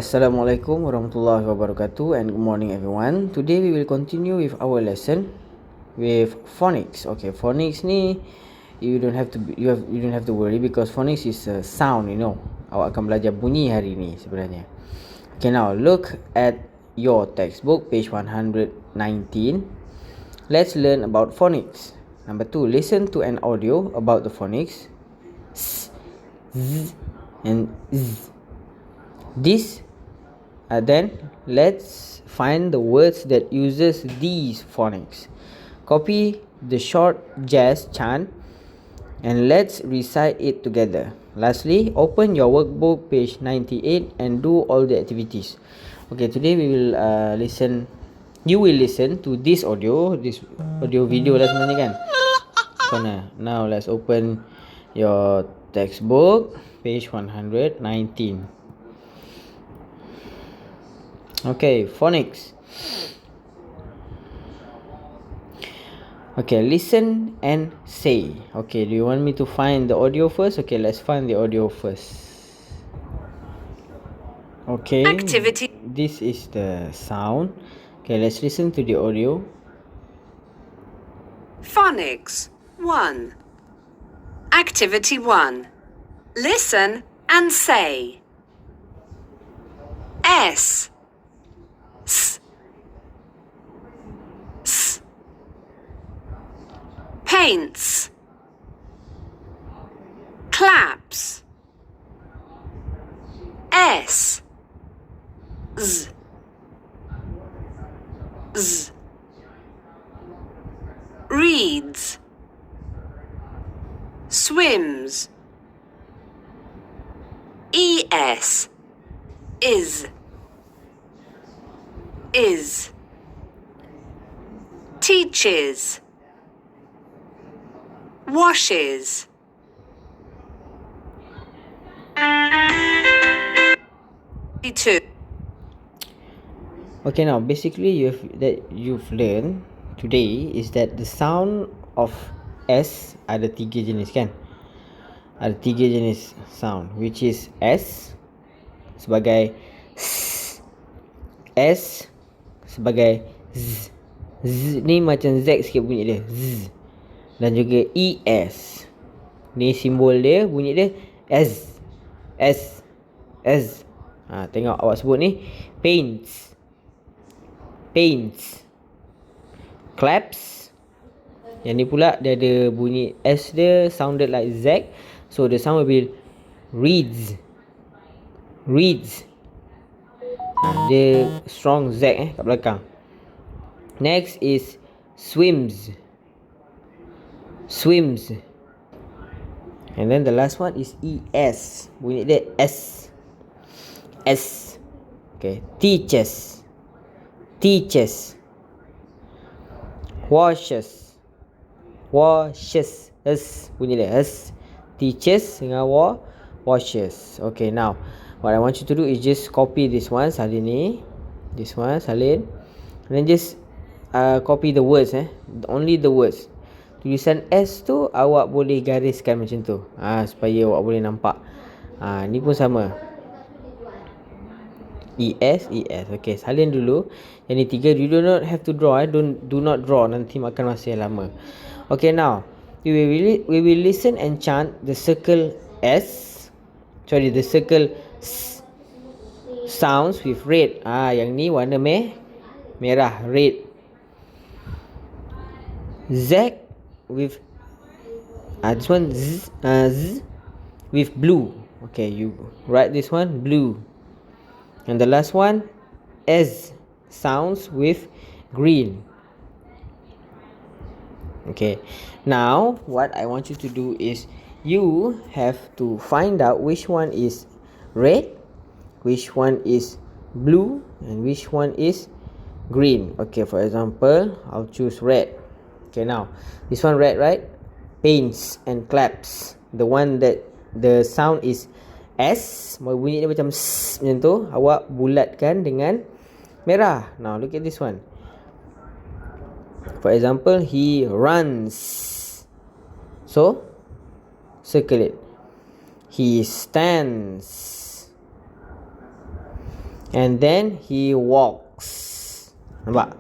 Assalamualaikum warahmatullahi wabarakatuh and good morning everyone. Today we will continue with our lesson with phonics. Okay, phonics ni you don't have to worry because phonics is a sound, Awak akan belajar bunyi hari ni sebenarnya. Okay, now look at your textbook page 119. Let's learn about phonics. Number 2, listen to an audio about the phonics s, z and z. Then let's find the words that uses these phonics. Copy the short jazz chant and let's recite it together. Lastly, open your workbook page 98 and do all the activities. Okay, today we will listen. You will listen to this audio video lah sebenarnya kan. So now let's open your textbook page 119. Okay, phonics. Okay, listen and say. Okay, do you want me to find the audio first? Okay, let's find the audio first. Okay, Activity. This is the sound. Okay, let's listen to the audio. Phonics 1. Activity 1. Listen and say. S. S. S. Paints. Claps. S. Z. Z. Reads. Swims. ES. Is. Teaches. Washes. Two. Okay, now basically you've learned today is that the sound of S ada 3 jenis kan. Ada 3 jenis sound, which is S sebagai S sebagai Z. Z ni macam Z sikit bunyi dia, Z. Dan juga ES. Ni simbol dia, bunyi dia S. Tengok awak sebut ni paints. Claps. Yang ni pula dia ada bunyi S dia sounded like Z. So the sound will be reads. Dia strong Z kat belakang. Next is swims. And then the last one is ES. Bunyi dia S. Okay, teaches. Washes. S. Bunyi dia S. Teaches dengan washes. Okay, now what I want you to do is just copy this one salin ni. This one salin. And then just copy the words only the words. Tulisan S tu awak boleh gariskan macam tu. Supaya awak boleh nampak. Ni pun sama. ES. Okay, salin dulu. Yang ni 3. You do not have to draw. Do not draw. Nanti makan masa yang lama. Okay, now we will listen and chant the circle S. The circle S sounds with red. Yang ni warna merah, red. Z with this one Z with blue. Okay, you write this one blue. And the last one S sounds with green. Okay, now what I want you to do is you have to find out which one is red, which one is blue, and which one is green. Okay, for example, I'll choose red. Okay, now this one red, right? Paints and claps. The one that the sound is S, bunyi dia macam S macam tu, awak bulatkan dengan merah. Now look at this one. For example, he runs. So circle it. He stands. And then he walks. Nampak?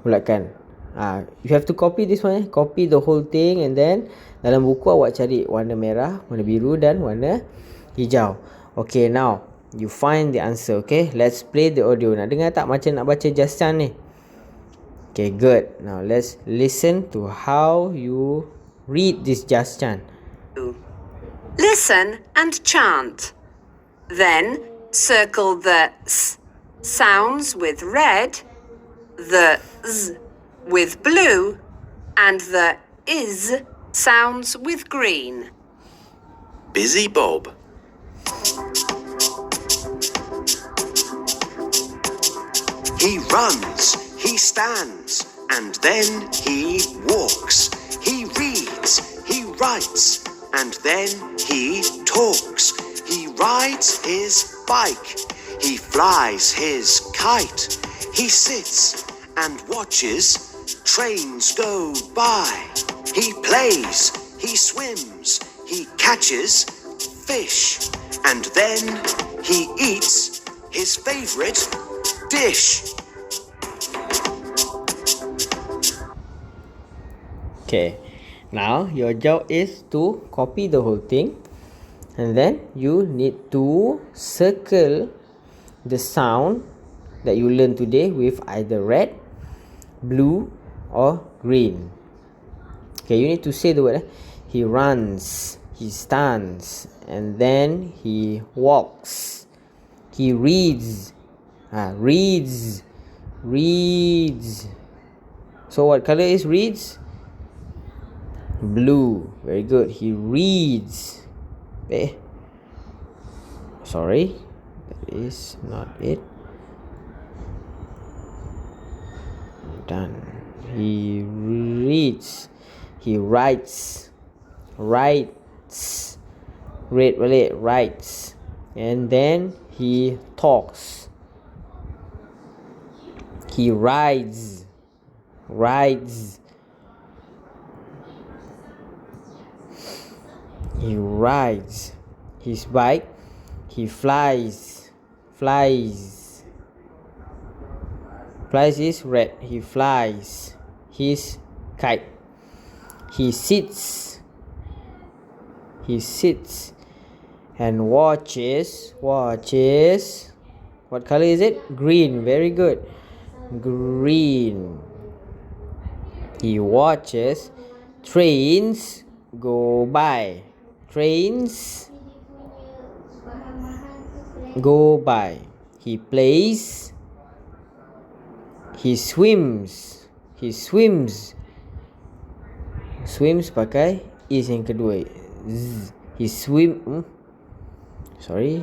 Bulatkan. You have to copy this one. Copy the whole thing, and then dalam buku awak cari warna merah, warna biru dan warna hijau. Okay, now you find the answer. Okay, let's play the audio. Nak dengar tak macam nak baca just chant ni? Okay, good. Now let's listen to how you read this just chant. Listen and chant. Then circle the s sounds with red, the z with blue, and the is sounds with green. Busy Bob. He runs, he stands, and then he walks. He reads, he writes, and then he talks. He rides his bike. He flies his kite. He sits and watches trains go by. He plays, he swims, he catches fish, and then he eats his favorite dish. Okay, now your job is to copy the whole thing, and then you need to circle the sound that you learned today with either red, blue, or green. Okay, you need to say the word. He runs, he stands, and then he walks. He reads. Reads. So what color is reads? Blue. Very good. He reads. Sorry, that is not it. Done. He reads. He writes. Writes. Read balik. Writes. And then he talks. He rides. Rides. He rides his bike. He flies. Flies. Flies is red. He flies his kite. He sits. He sits and watches. Watches. What color is it? Green. Very good. Green. He watches trains go by. Trains go by. He plays. He swims. He swims. Swims pakai is yang kedua. Z. He swim. Sorry.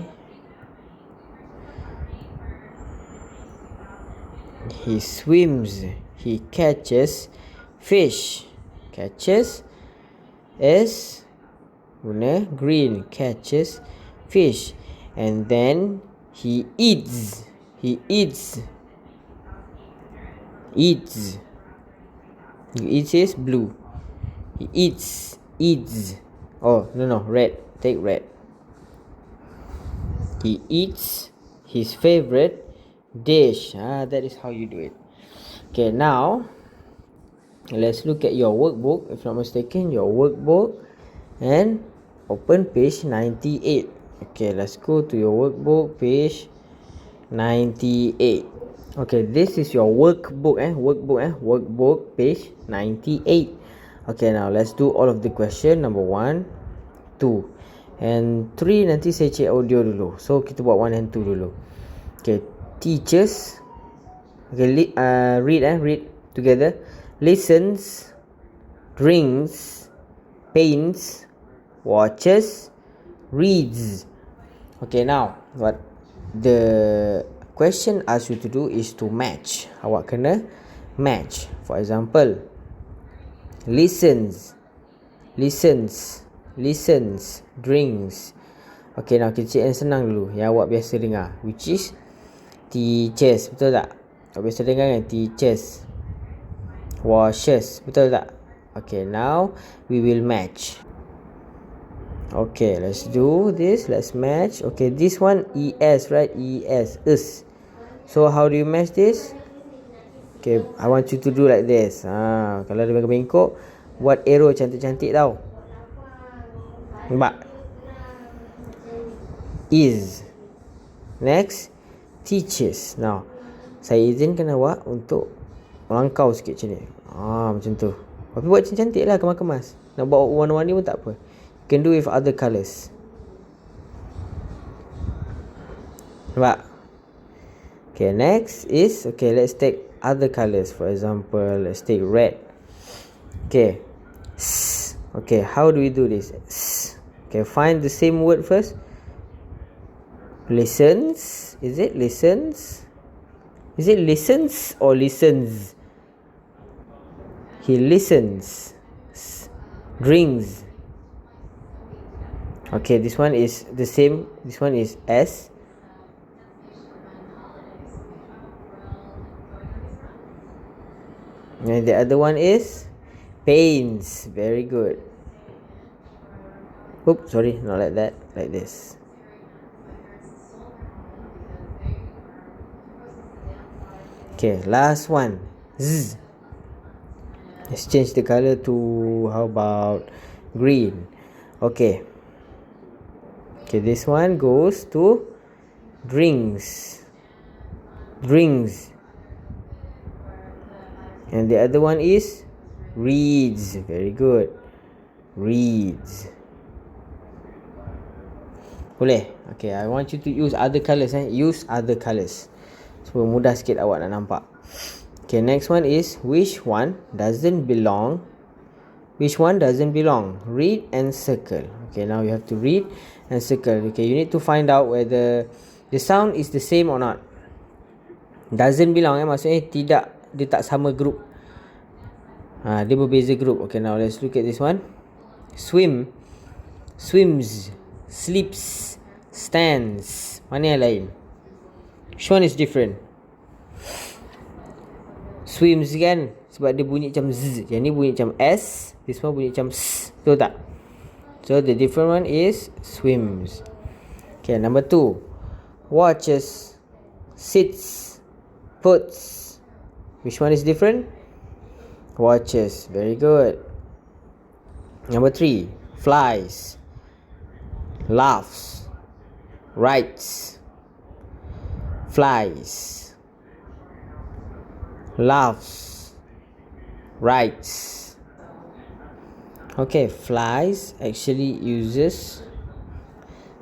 He swims. He catches fish. Catches is guna green. Catches fish. And then he eats. He eats. Eats. Eats is blue. He eats. Eats. Oh, no. Red. Take red. He eats his favorite dish. That is how you do it. Okay, now let's look at your workbook. If not mistaken, your workbook, and open page 98. Okay, let's go to your workbook, page 98. Okay, this is your workbook. Workbook, page 98. Okay, now let's do all of the question. Number 1, 2, and 3 nanti saya check audio dulu. So kita buat 1 and 2 dulu. Okay, teachers. Okay, read together. Listens, drinks, paints, watches, reads. Okay, now what the question asks you to do is to match. Awak kena match. For example, listens, drinks. Okay, now kita cek yang senang dulu, yang awak biasa dengar, which is teachers. Betul tak? Awak biasa dengar kan? Teachers. Washes. Betul tak? Okay, now we will match. Okay, let's do this. Let's match. Okay, this one ES, right? ES. So how do you match this? Okay, I want you to do like this. Kalau dia bengkok, buat arrow cantik-cantik tau. Nampak? Is. Next, teaches. Now, saya izinkan awak untuk melangkau sikit macam ni. Macam tu. Tapi buat cantik lah, kemas-kemas. Nak buat warna-warni pun tak apa. You can do with other colours. Nampak? Okay, next is, okay, let's take other colours. For example, let's take red. Okay. Okay, how do we do this? Okay, find the same word first. Listens. Is it listens? Is it listens or listens? He listens. Drinks. Okay, this one is the same. This one is S. And the other one is paints. Very good. Oops, sorry, not like that. Like this. Okay, last one. Z. Let's change the color to, how about green? Okay. Okay, this one goes to drinks. Drinks. And the other one is reads. Very good. Reads. Boleh? Okay, I want you to use other colours. Use other colours. Supaya mudah sikit awak nak nampak. Okay, next one is, which one doesn't belong? Which one doesn't belong? Read and circle. Okay, now you have to read and circle. Okay, you need to find out whether the sound is the same or not. Doesn't belong, maksudnya tidak, dia tak sama group. Dia berbeza group. Okay, now let's look at this one. Swim, swims, sleeps, stands. Mana yang lain? Which one is different? Swims kan, sebab dia bunyi macam Z. Yang ni bunyi macam S. This one bunyi macam S. Betul tak? So the different one is swims. Okay, number 2. Watches, sits, puts. Which one is different? Watches. Very good. Number 3. Flies, laughs, writes. Flies, laughs, writes. Okay, flies actually uses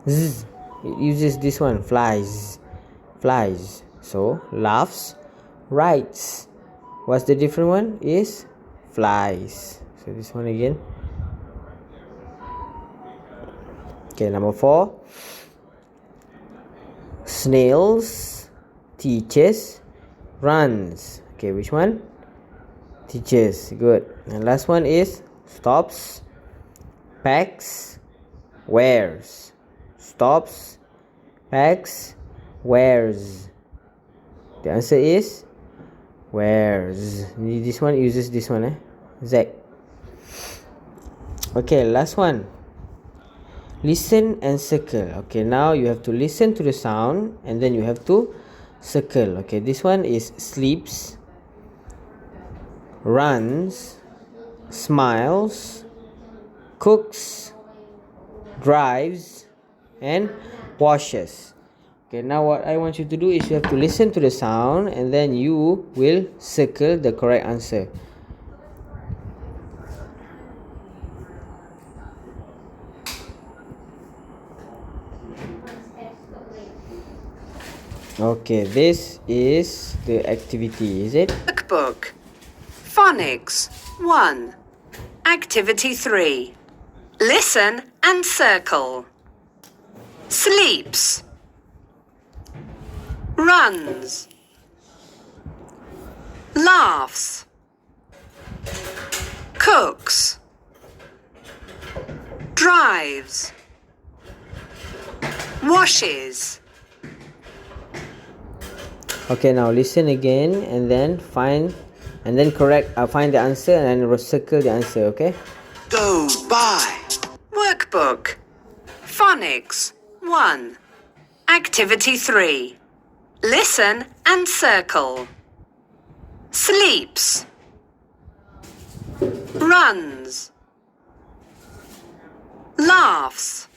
Z. It uses this one, flies. Flies. So, laughs, writes. What's the different one? Is flies. So, this one again. Okay, number 4. Snails, teaches, runs. Okay, which one? Teaches. Good. And last one is stops, packs, wears. Stops, packs, wears. The answer is wears. This one uses this one, Z. Okay, last one. Listen and circle. Okay, now you have to listen to the sound and then you have to circle. Okay, this one is sleeps, runs, smiles, cooks, drives, and washes. Okay, now what I want you to do is you have to listen to the sound and then you will circle the correct answer. Okay, this is the activity, is it? Workbook. Phonics 1. Activity 3. Listen and circle. Sleeps. Runs. Laughs. Cooks. Drives. Washes. Okay, now listen again and then find find the answer and then circle the answer, okay? Go by. Workbook. Phonics 1. Activity 3. Listen and circle. Sleeps. Runs. Laughs.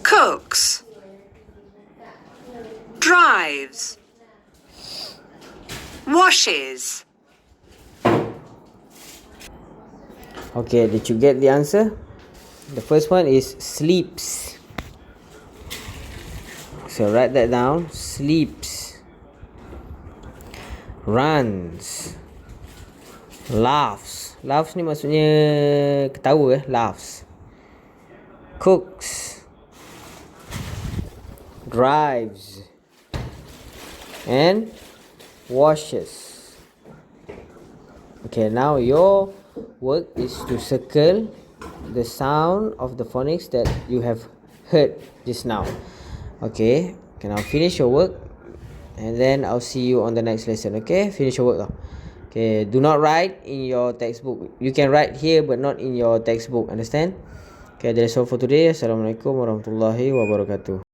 Cooks. Drives. Washes. Okay, did you get the answer? The first one is sleeps. So write that down. Sleeps. Runs. Laughs. Laughs ni maksudnya ketawa laughs. Cooks. Drives. And washes. Okay, now your work is to circle the sound of the phonics that you have heard just now. Okay, can now finish your work and then I'll see you on the next lesson. Okay, finish your work now. Okay, do not write in your textbook. You can write here but not in your textbook, understand? Okay, that's all for today. Assalamualaikum warahmatullahi wabarakatuh.